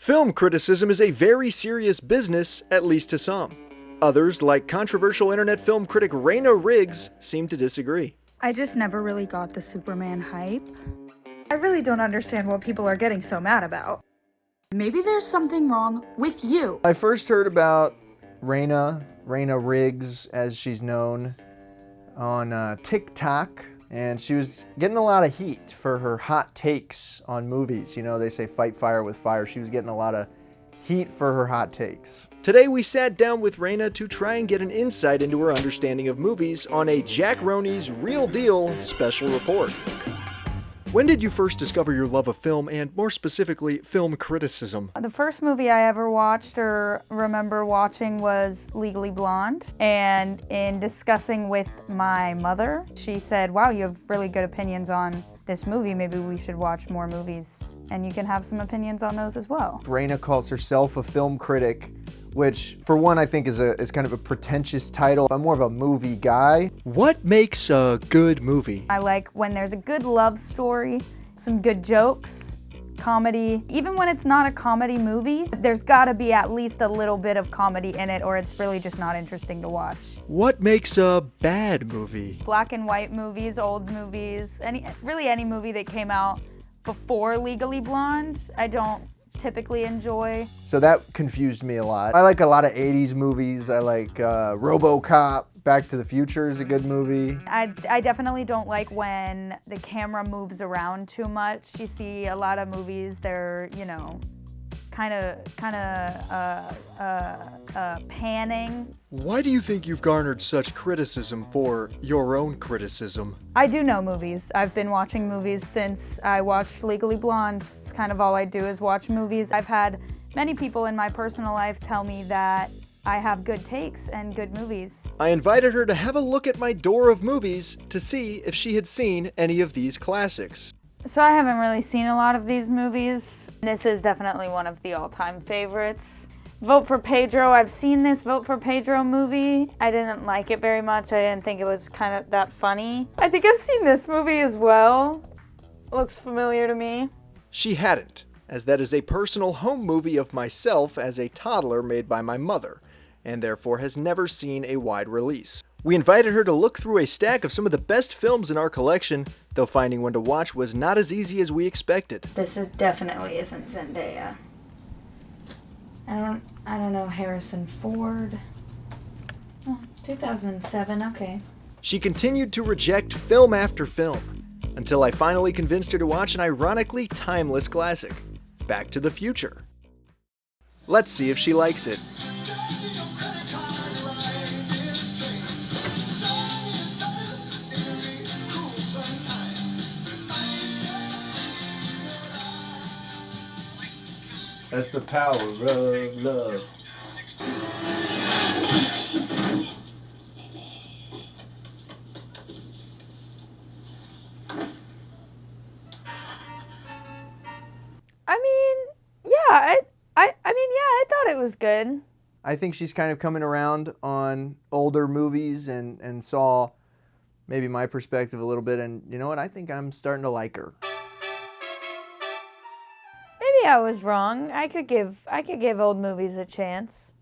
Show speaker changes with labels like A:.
A: Film criticism is a very serious business, at least to some. Others, like controversial internet film critic Raina Riggs, seem to disagree.
B: I just never really got the Superman hype. I really don't understand what people are getting so mad about. Maybe there's something wrong with you.
C: I first heard about Raina Riggs, as she's known, on TikTok, and she was getting a lot of heat for her hot takes on movies. You know, they say fight fire with fire. She was getting a lot of heat for her hot takes.
A: Today we sat down with Raina to try and get an insight into her understanding of movies on a Jack Roney's Real Deal special report. When did you first discover your love of film, and more specifically, film criticism?
B: The first movie I ever watched or remember watching was Legally Blonde. And in discussing with my mother, she said, wow, you have really good opinions on this movie. Maybe we should watch more movies, and you can have some opinions on those as well.
C: Raina calls herself a film critic, which, for one, I think is kind of a pretentious title. I'm more of a movie guy.
A: What makes a good movie?
B: I like when there's a good love story, some good jokes, comedy. Even when it's not a comedy movie, there's gotta be at least a little bit of comedy in it, or it's really just not interesting to watch.
A: What makes a bad movie?
B: Black and white movies, old movies, really any movie that came out before Legally Blonde, I don't typically enjoy.
C: So that confused me a lot. I like a lot of 80s movies. I like RoboCop. Back to the Future is a good movie.
B: I definitely don't like when the camera moves around too much. You see a lot of movies, they're, you know, kind of panning.
A: Why do you think you've garnered such criticism for your own criticism?
B: I do know movies. I've been watching movies since I watched Legally Blonde. It's kind of all I do is watch movies. I've had many people in my personal life tell me that I have good takes and good movies.
A: I invited her to have a look at my door of movies to see if she had seen any of these classics.
B: So I haven't really seen a lot of these movies. This is definitely one of the all-time favorites. Vote for Pedro. I've seen this Vote for Pedro movie. I didn't like it very much. I didn't think it was kind of that funny. I think I've seen this movie as well. Looks familiar to me.
A: She hadn't, as that is a personal home movie of myself as a toddler made by my mother, and therefore has never seen a wide release. We invited her to look through a stack of some of the best films in our collection, though finding one to watch was not as easy as we expected.
B: This definitely isn't Zendaya. I don't know, Harrison Ford. Oh, 2007, okay.
A: She continued to reject film after film, until I finally convinced her to watch an ironically timeless classic, Back to the Future. Let's see if she likes it.
C: That's the power of love.
B: I thought it was good.
C: I think she's kind of coming around on older movies and saw maybe my perspective a little bit, and you know what? I think I'm starting to like her.
B: Maybe I was wrong. I could give old movies a chance.